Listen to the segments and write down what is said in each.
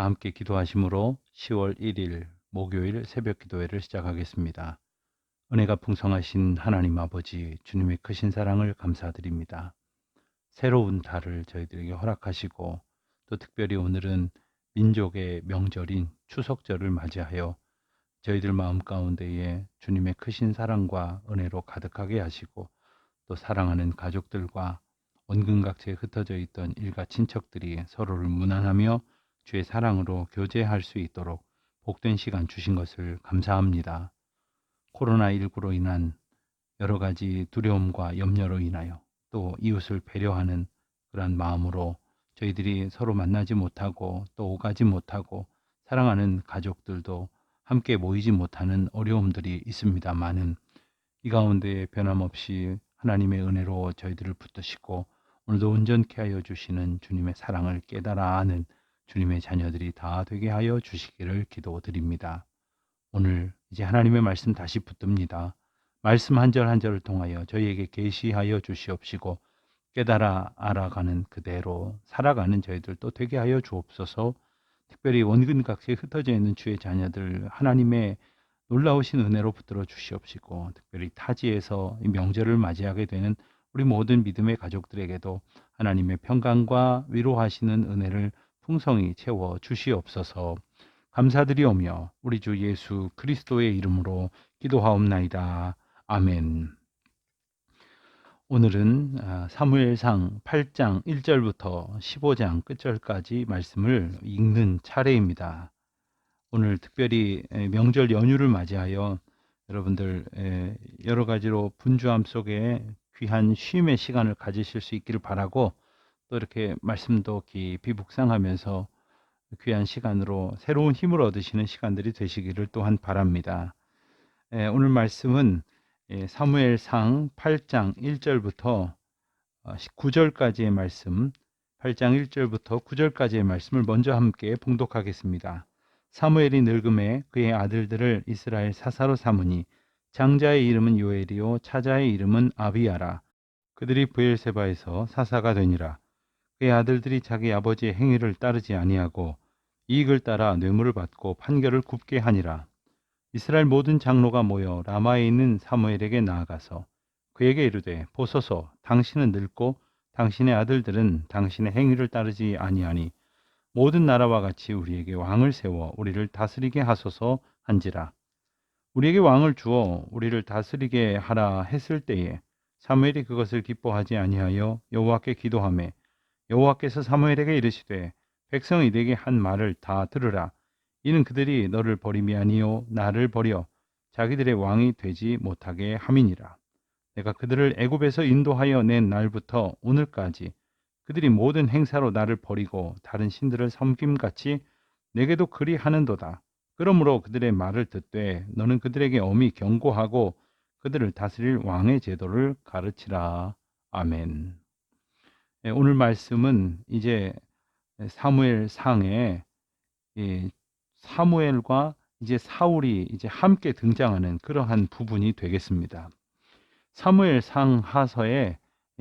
다 함께 기도하심으로 10월 1일 목요일 새벽 기도회를 시작하겠습니다. 은혜가 풍성하신 하나님 아버지 주님의 크신 사랑을 감사드립니다. 새로운 달을 저희들에게 허락하시고 또 특별히 오늘은 민족의 명절인 추석절을 맞이하여 저희들 마음 가운데에 주님의 크신 사랑과 은혜로 가득하게 하시고 또 사랑하는 가족들과 원근각지에 흩어져 있던 일가 친척들이 서로를 무난하며 주의 사랑으로 교제할 수 있도록 복된 시간 주신 것을 감사합니다. 코로나19로 인한 여러 가지 두려움과 염려로 인하여 또 이웃을 배려하는 그러한 마음으로 저희들이 서로 만나지 못하고 또 오가지 못하고 사랑하는 가족들도 함께 모이지 못하는 어려움들이 있습니다만은 이 가운데 변함없이 하나님의 은혜로 저희들을 붙드시고 오늘도 온전케 하여 주시는 주님의 사랑을 깨달아 아는 주님의 자녀들이 다 되게 하여 주시기를 기도드립니다. 오늘 이제 하나님의 말씀 다시 붙듭니다. 말씀 한 절 한 절을 통하여 저희에게 계시하여 주시옵시고 깨달아 알아가는 그대로 살아가는 저희들 또 되게 하여 주옵소서. 특별히 원근각지에 흩어져 있는 주의 자녀들 하나님의 놀라우신 은혜로 붙들어 주시옵시고 특별히 타지에서 이 명절을 맞이하게 되는 우리 모든 믿음의 가족들에게도 하나님의 평강과 위로하시는 은혜를 풍성히 채워 주시옵소서. 감사드리오며 우리 주 예수 그리스도의 이름으로 기도하옵나이다. 아멘. 오늘은 사무엘상 8장 1절부터 15장 끝절까지 말씀을 읽는 차례입니다. 오늘 특별히 명절 연휴를 맞이하여 여러분들 여러 가지로 분주함 속에 귀한 쉼의 시간을 가지실 수 있기를 바라고 또 이렇게 말씀도 깊이 묵상하면서 귀한 시간으로 새로운 힘을 얻으시는 시간들이 되시기를 또한 바랍니다. 오늘 말씀은 사무엘상 8장 1절부터 9절까지의 말씀, 8장 1절부터 9절까지의 말씀을 먼저 함께 봉독하겠습니다. 사무엘이 늙음에 그의 아들들을 이스라엘 사사로 삼으니 장자의 이름은 요엘이요 차자의 이름은 아비야라. 그들이 브엘세바에서 사사가 되니라. 그의 아들들이 자기 아버지의 행위를 따르지 아니하고 이익을 따라 뇌물을 받고 판결을 굽게 하니라. 이스라엘 모든 장로가 모여 라마에 있는 사무엘에게 나아가서 그에게 이르되 보소서 당신은 늙고 당신의 아들들은 당신의 행위를 따르지 아니하니 모든 나라와 같이 우리에게 왕을 세워 우리를 다스리게 하소서 한지라. 우리에게 왕을 주어 우리를 다스리게 하라 했을 때에 사무엘이 그것을 기뻐하지 아니하여 여호와께 기도하매 여호와께서 사무엘에게 이르시되 백성이 네게 한 말을 다 들으라. 이는 그들이 너를 버림이 아니요 나를 버려 자기들의 왕이 되지 못하게 함이니라. 내가 그들을 애굽에서 인도하여 낸 날부터 오늘까지 그들이 모든 행사로 나를 버리고 다른 신들을 섬김같이 내게도 그리 하는도다. 그러므로 그들의 말을 듣되 너는 그들에게 엄히 경고하고 그들을 다스릴 왕의 제도를 가르치라. 아멘. 오늘 말씀은 이제 사무엘 상에 사무엘과 이제 사울이 이제 함께 등장하는 그러한 부분이 되겠습니다. 사무엘 상 하서의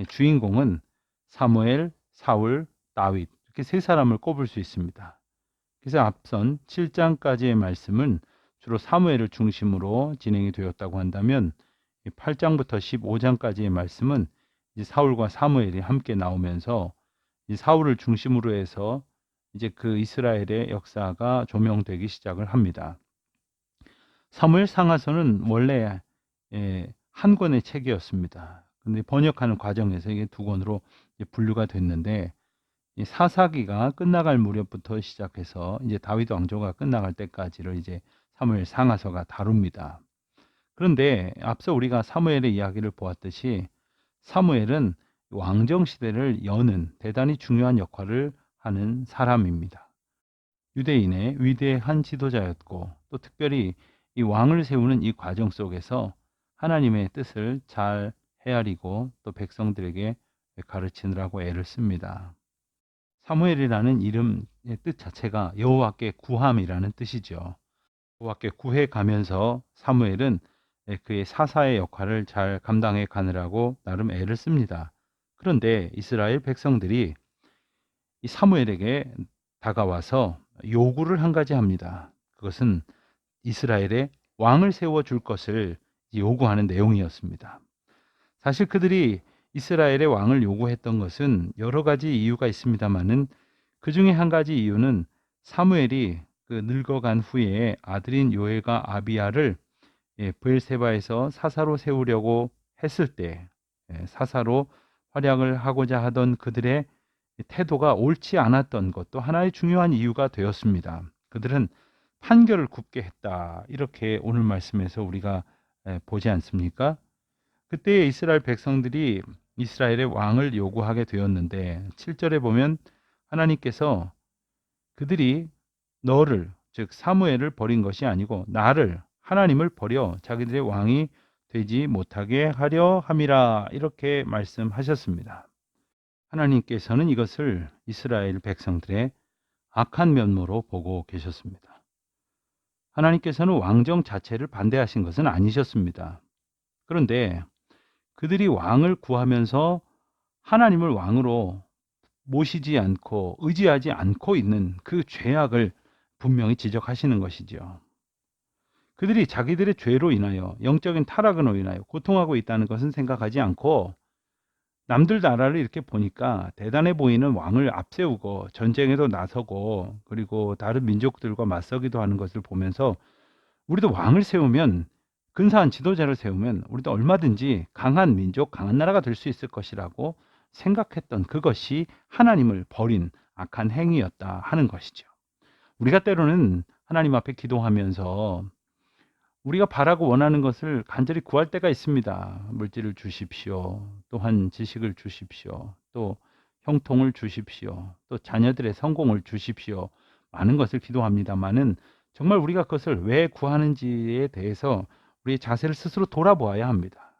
주인공은 사무엘, 사울, 다윗 이렇게 세 사람을 꼽을 수 있습니다. 그래서 앞선 7장까지의 말씀은 주로 사무엘을 중심으로 진행이 되었다고 한다면 8장부터 15장까지의 말씀은 이제 사울과 사무엘이 함께 나오면서 이 사울을 중심으로 해서 이제 그 이스라엘의 역사가 조명되기 시작을 합니다. 사무엘 상하서는 원래 한 권의 책이었습니다. 근데 번역하는 과정에서 이게 두 권으로 분류가 됐는데 이 사사기가 끝나갈 무렵부터 시작해서 이제 다윗 왕조가 끝나갈 때까지를 이제 사무엘 상하서가 다룹니다. 그런데 앞서 우리가 사무엘의 이야기를 보았듯이 사무엘은 왕정 시대를 여는 대단히 중요한 역할을 하는 사람입니다. 유대인의 위대한 지도자였고 또 특별히 이 왕을 세우는 이 과정 속에서 하나님의 뜻을 잘 헤아리고 또 백성들에게 가르치느라고 애를 씁니다. 사무엘이라는 이름의 뜻 자체가 여호와께 구함이라는 뜻이죠. 여호와께 구해 가면서 사무엘은 그의 사사의 역할을 잘 감당해 가느라고 나름 애를 씁니다. 그런데 이스라엘 백성들이 이 사무엘에게 다가와서 요구를 한 가지 합니다. 그것은 이스라엘에 왕을 세워줄 것을 요구하는 내용이었습니다. 사실 그들이 이스라엘의 왕을 요구했던 것은 여러 가지 이유가 있습니다만은 그 중에 한 가지 이유는 사무엘이 그 늙어간 후에 아들인 요엘과 아비야를 브엘세바에서 사사로 세우려고 했을 때 사사로 활약을 하고자 하던 그들의 태도가 옳지 않았던 것도 하나의 중요한 이유가 되었습니다. 그들은 판결을 굽게 했다. 이렇게 오늘 말씀에서 우리가 보지 않습니까? 그때 이스라엘 백성들이 이스라엘의 왕을 요구하게 되었는데 7절에 보면 하나님께서 그들이 너를 즉 사무엘을 버린 것이 아니고 나를 하나님을 버려 자기들의 왕이 되지 못하게 하려 함이라 이렇게 말씀하셨습니다. 하나님께서는 이것을 이스라엘 백성들의 악한 면모로 보고 계셨습니다. 하나님께서는 왕정 자체를 반대하신 것은 아니셨습니다. 그런데 그들이 왕을 구하면서 하나님을 왕으로 모시지 않고 의지하지 않고 있는 그 죄악을 분명히 지적하시는 것이죠. 그들이 자기들의 죄로 인하여 영적인 타락으로 인하여 고통하고 있다는 것은 생각하지 않고 남들 나라를 이렇게 보니까 대단해 보이는 왕을 앞세우고 전쟁에도 나서고 그리고 다른 민족들과 맞서기도 하는 것을 보면서 우리도 왕을 세우면 근사한 지도자를 세우면 우리도 얼마든지 강한 민족, 강한 나라가 될 수 있을 것이라고 생각했던 그것이 하나님을 버린 악한 행위였다 하는 것이죠. 우리가 때로는 하나님 앞에 기도하면서 우리가 바라고 원하는 것을 간절히 구할 때가 있습니다. 물질을 주십시오. 또한 지식을 주십시오. 또 형통을 주십시오. 또 자녀들의 성공을 주십시오. 많은 것을 기도합니다만은 정말 우리가 그것을 왜 구하는지에 대해서 우리의 자세를 스스로 돌아보아야 합니다.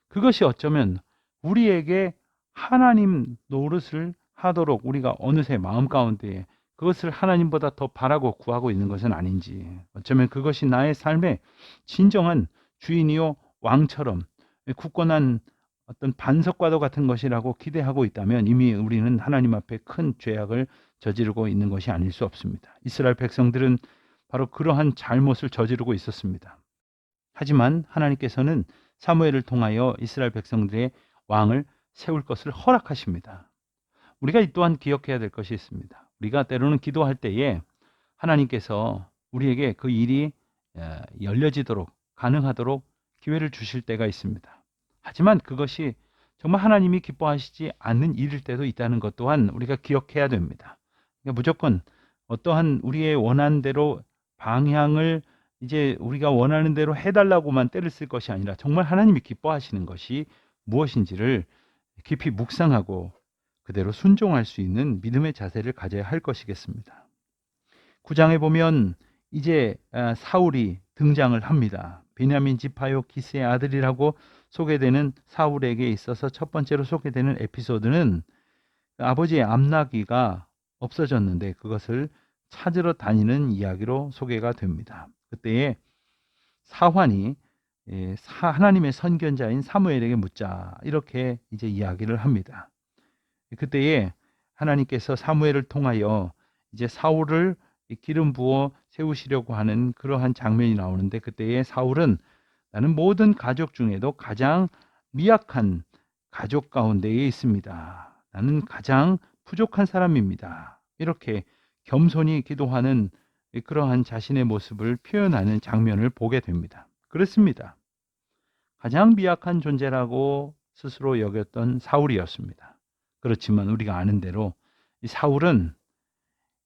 그것이 어쩌면 우리에게 하나님 노릇을 하도록 우리가 어느새 마음 가운데에 그것을 하나님보다 더 바라고 구하고 있는 것은 아닌지, 어쩌면 그것이 나의 삶의 진정한 주인이요 왕처럼 굳건한 어떤 반석과도 같은 것이라고 기대하고 있다면 이미 우리는 하나님 앞에 큰 죄악을 저지르고 있는 것이 아닐 수 없습니다. 이스라엘 백성들은 바로 그러한 잘못을 저지르고 있었습니다. 하지만 하나님께서는 사무엘을 통하여 이스라엘 백성들의 왕을 세울 것을 허락하십니다. 우리가 이 또한 기억해야 될 것이 있습니다. 우리가 때로는 기도할 때에 하나님께서 우리에게 그 일이 열려지도록 가능하도록 기회를 주실 때가 있습니다. 하지만 그것이 정말 하나님이 기뻐하시지 않는 일일 때도 있다는 것 또한 우리가 기억해야 됩니다. 그러니까 무조건 어떠한 우리의 원하는 대로 방향을 이제 우리가 원하는 대로 해달라고만 때를 쓸 것이 아니라 정말 하나님이 기뻐하시는 것이 무엇인지를 깊이 묵상하고 그대로 순종할 수 있는 믿음의 자세를 가져야 할 것이겠습니다. 9장에 보면 이제 사울이 등장을 합니다. 베냐민 지파요 기스의 아들이라고 소개되는 사울에게 있어서 첫 번째로 소개되는 에피소드는 아버지의 암나귀가 없어졌는데 그것을 찾으러 다니는 이야기로 소개가 됩니다. 그때에 사환이 하나님의 선견자인 사무엘에게 묻자 이렇게 이제 이야기를 합니다. 그때에 하나님께서 사무엘을 통하여 이제 사울을 기름 부어 세우시려고 하는 그러한 장면이 나오는데 그때에 사울은 나는 모든 가족 중에도 가장 미약한 가족 가운데에 있습니다. 나는 가장 부족한 사람입니다. 이렇게 겸손히 기도하는 그러한 자신의 모습을 표현하는 장면을 보게 됩니다. 그렇습니다. 가장 미약한 존재라고 스스로 여겼던 사울이었습니다. 그렇지만 우리가 아는 대로 이 사울은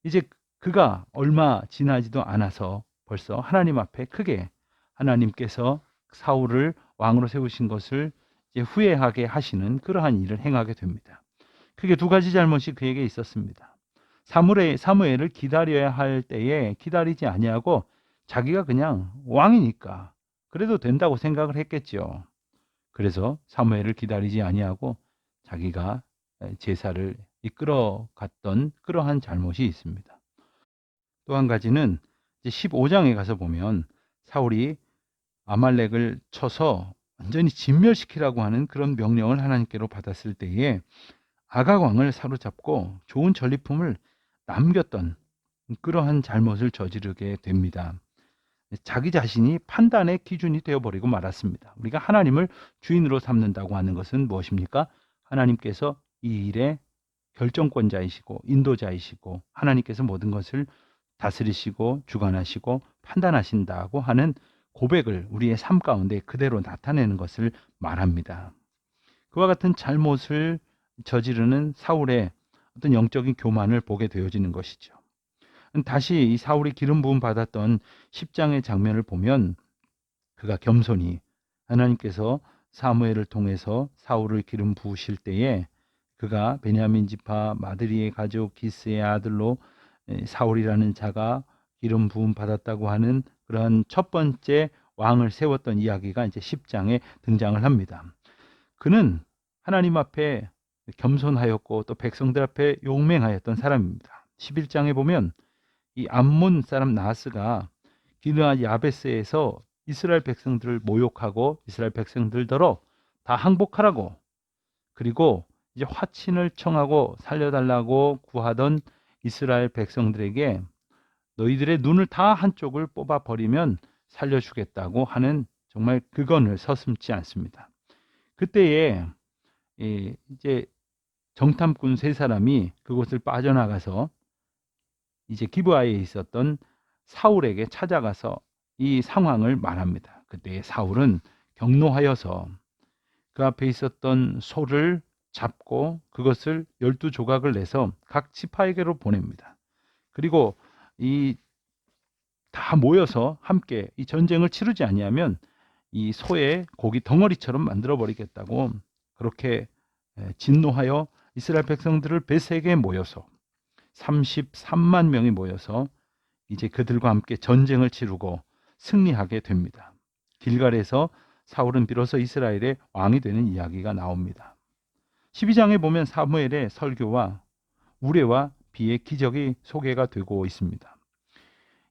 이제 그가 얼마 지나지도 않아서 벌써 하나님 앞에 크게 하나님께서 사울을 왕으로 세우신 것을 이제 후회하게 하시는 그러한 일을 행하게 됩니다. 크게 두 가지 잘못이 그에게 있었습니다. 사무엘을 기다려야 할 때에 기다리지 아니하고 자기가 그냥 왕이니까 그래도 된다고 생각을 했겠죠. 그래서 사무엘을 기다리지 아니하고 자기가 제사를 이끌어 갔던 그러한 잘못이 있습니다. 또 한 가지는 15장에 가서 보면 사울이 아말렉을 쳐서 완전히 진멸시키라고 하는 그런 명령을 하나님께로 받았을 때에 아각 왕을 사로잡고 좋은 전리품을 남겼던 그러한 잘못을 저지르게 됩니다. 자기 자신이 판단의 기준이 되어버리고 말았습니다. 우리가 하나님을 주인으로 삼는다고 하는 것은 무엇입니까? 하나님께서 이 일의 결정권자이시고 인도자이시고 하나님께서 모든 것을 다스리시고 주관하시고 판단하신다고 하는 고백을 우리의 삶 가운데 그대로 나타내는 것을 말합니다. 그와 같은 잘못을 저지르는 사울의 어떤 영적인 교만을 보게 되어지는 것이죠. 다시 이 사울이 기름 부음 받았던 10장의 장면을 보면 그가 겸손히 하나님께서 사무엘을 통해서 사울을 기름 부으실 때에 그가 베냐민 지파 마드리의 가족 기스의 아들로 사울이라는 자가 기름 부음 받았다고 하는 그런 첫 번째 왕을 세웠던 이야기가 이제 10장에 등장을 합니다. 그는 하나님 앞에 겸손하였고 또 백성들 앞에 용맹하였던 사람입니다. 11장에 보면 이 암몬 사람 나하스가 기르앗 야베스에서 이스라엘 백성들을 모욕하고 이스라엘 백성들더러 다 항복하라고, 그리고 이제 화친을 청하고 살려달라고 구하던 이스라엘 백성들에게 너희들의 눈을 다 한쪽을 뽑아 버리면 살려주겠다고 하는 정말 그건을 서슴지 않습니다. 그때에 이제 정탐꾼 세 사람이 그곳을 빠져나가서 이제 기브아에 있었던 사울에게 찾아가서 이 상황을 말합니다. 그때 사울은 경노하여서 그 앞에 있었던 소를 잡고 그것을 12조각을 내서 각 지파에게로 보냅니다. 그리고 이 다 모여서 함께 이 전쟁을 치르지 아니하면 이 소의 고기 덩어리처럼 만들어 버리겠다고 그렇게 진노하여 이스라엘 백성들을 벳에게 모여서 33만 명이 모여서 이제 그들과 함께 전쟁을 치르고 승리하게 됩니다. 길갈에서 사울은 비로소 이스라엘의 왕이 되는 이야기가 나옵니다. 12장에 보면 사무엘의 설교와 우레와 비의 기적이 소개가 되고 있습니다.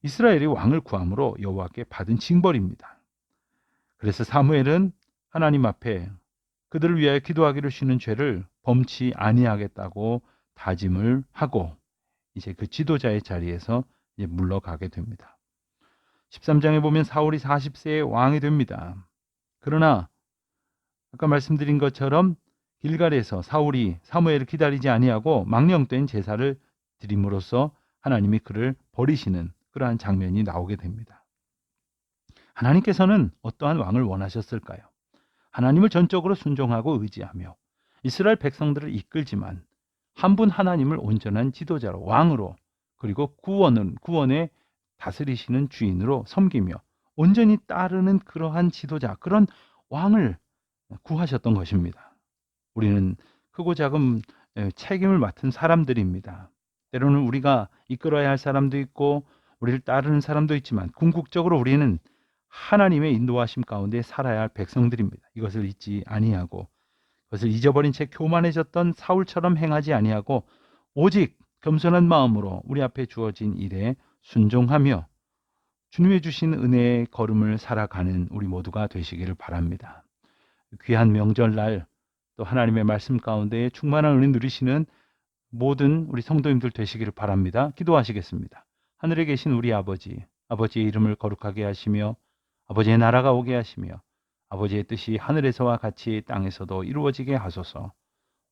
이스라엘이 왕을 구함으로 여호와께 받은 징벌입니다. 그래서 사무엘은 하나님 앞에 그들을 위하여 기도하기를 쉬는 죄를 범치 아니하겠다고 다짐을 하고 이제 그 지도자의 자리에서 이제 물러가게 됩니다. 13장에 보면 사울이 40세에 왕이 됩니다. 그러나 아까 말씀드린 것처럼 길갈에서 사울이 사무엘을 기다리지 아니하고 망령된 제사를 드림으로써 하나님이 그를 버리시는 그러한 장면이 나오게 됩니다. 하나님께서는 어떠한 왕을 원하셨을까요? 하나님을 전적으로 순종하고 의지하며 이스라엘 백성들을 이끌지만 한 분 하나님을 온전한 지도자로 왕으로 그리고 구원의 다스리시는 주인으로 섬기며 온전히 따르는 그러한 지도자, 그런 왕을 구하셨던 것입니다. 우리는 크고 작은 책임을 맡은 사람들입니다. 때로는 우리가 이끌어야 할 사람도 있고 우리를 따르는 사람도 있지만 궁극적으로 우리는 하나님의 인도하심 가운데 살아야 할 백성들입니다. 이것을 잊지 아니하고 그것을 잊어버린 채 교만해졌던 사울처럼 행하지 아니하고 오직 겸손한 마음으로 우리 앞에 주어진 일에 순종하며 주님의 주신 은혜의 걸음을 살아가는 우리 모두가 되시기를 바랍니다. 귀한 명절날 또 하나님의 말씀 가운데 충만한 은혜 누리시는 모든 우리 성도님들 되시기를 바랍니다. 기도하시겠습니다. 하늘에 계신 우리 아버지, 아버지의 이름을 거룩하게 하시며 아버지의 나라가 오게 하시며 아버지의 뜻이 하늘에서와 같이 땅에서도 이루어지게 하소서.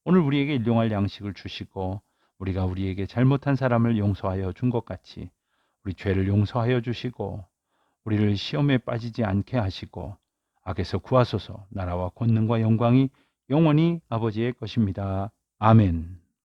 오늘 우리에게 일용할 양식을 주시고 우리가 우리에게 잘못한 사람을 용서하여 준 것 같이 우리 죄를 용서하여 주시고 우리를 시험에 빠지지 않게 하시고 악에서 구하소서. 나라와 권능과 영광이 영원히 아버지의 것입니다. 아멘.